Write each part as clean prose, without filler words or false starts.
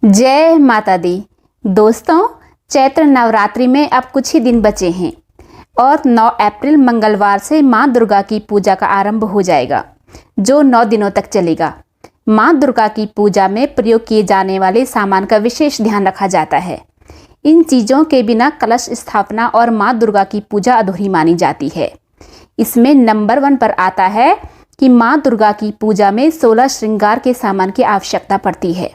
जय माता दी। दोस्तों, चैत्र नवरात्रि में अब कुछ ही दिन बचे हैं और 9 अप्रैल मंगलवार से माँ दुर्गा की पूजा का आरंभ हो जाएगा, जो 9 दिनों तक चलेगा। माँ दुर्गा की पूजा में प्रयोग किए जाने वाले सामान का विशेष ध्यान रखा जाता है। इन चीज़ों के बिना कलश स्थापना और माँ दुर्गा की पूजा अधूरी मानी जाती है। इसमें नंबर 1 पर आता है कि माँ दुर्गा की पूजा में 16 श्रृंगार के सामान की आवश्यकता पड़ती है,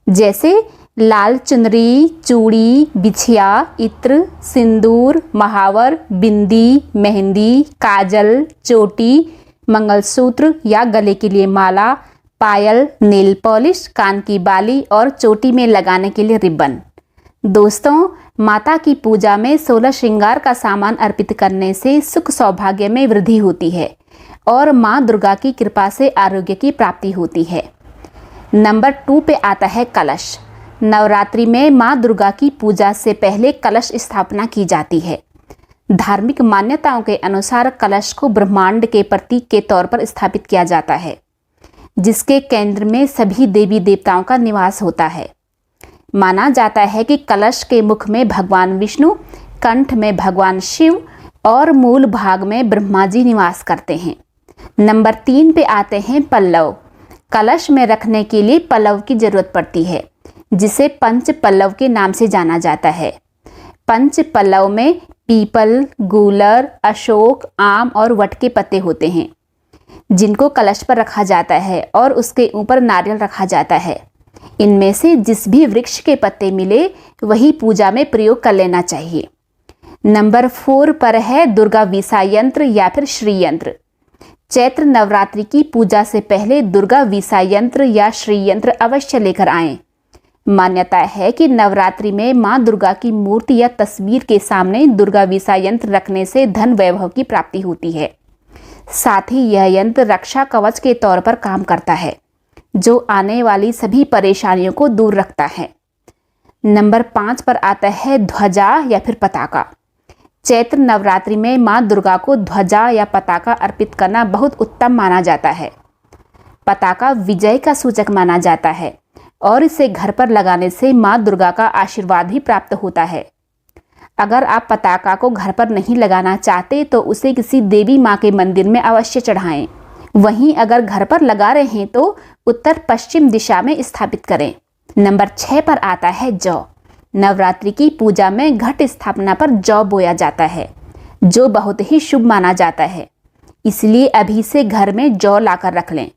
जैसे लाल चुनरी, चूड़ी, बिछिया, इत्र, सिंदूर, महावर, बिंदी, मेहंदी, काजल, चोटी, मंगलसूत्र या गले के लिए माला, पायल, नेल पॉलिश, कान की बाली और चोटी में लगाने के लिए रिबन। दोस्तों, माता की पूजा में 16 श्रृंगार का सामान अर्पित करने से सुख सौभाग्य में वृद्धि होती है और माँ दुर्गा की कृपा से आरोग्य की प्राप्ति होती है। नंबर 2 पे आता है कलश। नवरात्रि में माँ दुर्गा की पूजा से पहले कलश स्थापना की जाती है। धार्मिक मान्यताओं के अनुसार कलश को ब्रह्मांड के प्रतीक के तौर पर स्थापित किया जाता है, जिसके केंद्र में सभी देवी देवताओं का निवास होता है। माना जाता है कि कलश के मुख में भगवान विष्णु, कंठ में भगवान शिव और मूल भाग में ब्रह्मा जी निवास करते हैं। नंबर 3 पे आते हैं पल्लव। कलश में रखने के लिए पल्लव की जरूरत पड़ती है, जिसे पंच पल्लव के नाम से जाना जाता है। पंच पल्लव में पीपल, गूलर, अशोक, आम और वट के पत्ते होते हैं, जिनको कलश पर रखा जाता है और उसके ऊपर नारियल रखा जाता है। इनमें से जिस भी वृक्ष के पत्ते मिले वही पूजा में प्रयोग कर लेना चाहिए। नंबर 4 पर है दुर्गा विसा यंत्र या फिर श्री यंत्र। चैत्र नवरात्रि की पूजा से पहले दुर्गा विसा यंत्र या श्री यंत्र अवश्य लेकर आएं। मान्यता है कि नवरात्रि में मां दुर्गा की मूर्ति या तस्वीर के सामने दुर्गा विसा यंत्र रखने से धन वैभव की प्राप्ति होती है। साथ ही यह यंत्र रक्षा कवच के तौर पर काम करता है, जो आने वाली सभी परेशानियों को दूर रखता है। नंबर 5 पर आता है ध्वजा या फिर पताका। चैत्र नवरात्रि में माँ दुर्गा को ध्वजा या पताका अर्पित करना बहुत उत्तम माना जाता है। पताका विजय का सूचक माना जाता है और इसे घर पर लगाने से माँ दुर्गा का आशीर्वाद भी प्राप्त होता है। अगर आप पताका को घर पर नहीं लगाना चाहते तो उसे किसी देवी माँ के मंदिर में अवश्य चढ़ाएं। वहीं अगर घर पर लगा रहे हैं तो उत्तर पश्चिम दिशा में स्थापित करें। नंबर 6 पर आता है जौ। नवरात्रि की पूजा में घट स्थापना पर जौ बोया जाता है, जो बहुत ही शुभ माना जाता है। इसलिए अभी से घर में जौ लाकर रख लें।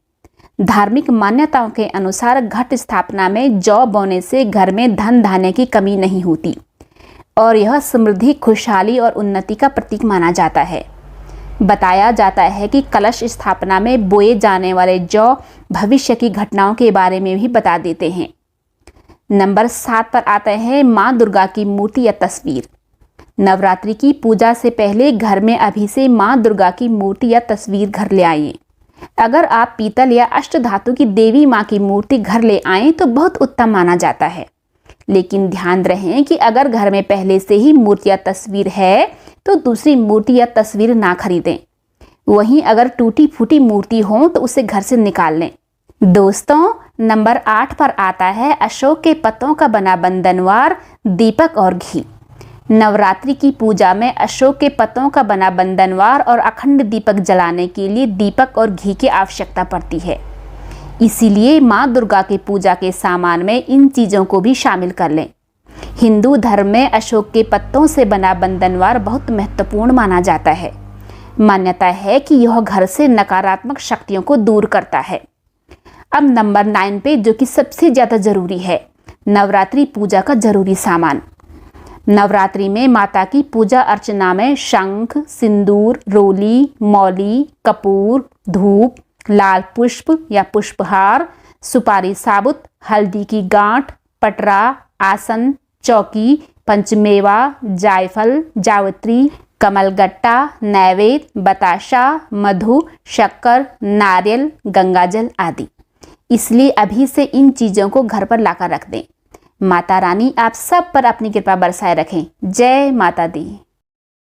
धार्मिक मान्यताओं के अनुसार घट स्थापना में जौ बोने से घर में धन धान्य की कमी नहीं होती और यह समृद्धि, खुशहाली और उन्नति का प्रतीक माना जाता है। बताया जाता है कि कलश स्थापना में बोए जाने वाले जौ भविष्य की घटनाओं के बारे में भी बता देते हैं। नंबर 7 पर आते हैं माँ दुर्गा की मूर्ति या तस्वीर। नवरात्रि की पूजा से पहले घर में अभी से माँ दुर्गा की मूर्ति या तस्वीर घर ले आइए। अगर आप पीतल या अष्ट धातु की देवी माँ की मूर्ति घर ले आएं तो बहुत उत्तम माना जाता है। लेकिन ध्यान रहे कि अगर घर में पहले से ही मूर्ति या तस्वीर है तो दूसरी मूर्ति या तस्वीर ना खरीदें। वहीं अगर टूटी फूटी मूर्ति हो तो उसे घर से निकाल लें। दोस्तों, नंबर 8 पर आता है अशोक के पत्तों का बना बंधनवार, दीपक और घी। नवरात्रि की पूजा में अशोक के पत्तों का बना बंधनवार और अखंड दीपक जलाने के लिए दीपक और घी की आवश्यकता पड़ती है। इसीलिए माँ दुर्गा की पूजा के सामान में इन चीज़ों को भी शामिल कर लें। हिंदू धर्म में अशोक के पत्तों से बना बंधनवार बहुत महत्वपूर्ण माना जाता है। मान्यता है कि यह घर से नकारात्मक शक्तियों को दूर करता है। अब नंबर 9 पे, जो कि सबसे ज़्यादा ज़रूरी है, नवरात्रि पूजा का ज़रूरी सामान। नवरात्रि में माता की पूजा अर्चना में शंख, सिंदूर, रोली, मौली, कपूर, धूप, लाल पुष्प या पुष्पहार, सुपारी साबुत, हल्दी की गांठ, पटरा, आसन, चौकी, पंचमेवा, जायफल, जावित्री, कमलगट्टा, नैवेद्य, बताशा, मधु, शक्कर, नारियल, गंगाजल आदि। इसलिए अभी से इन चीज़ों को घर पर लाकर रख दें। माता रानी आप सब पर अपनी कृपा बरसाए रखें। जय माता दी।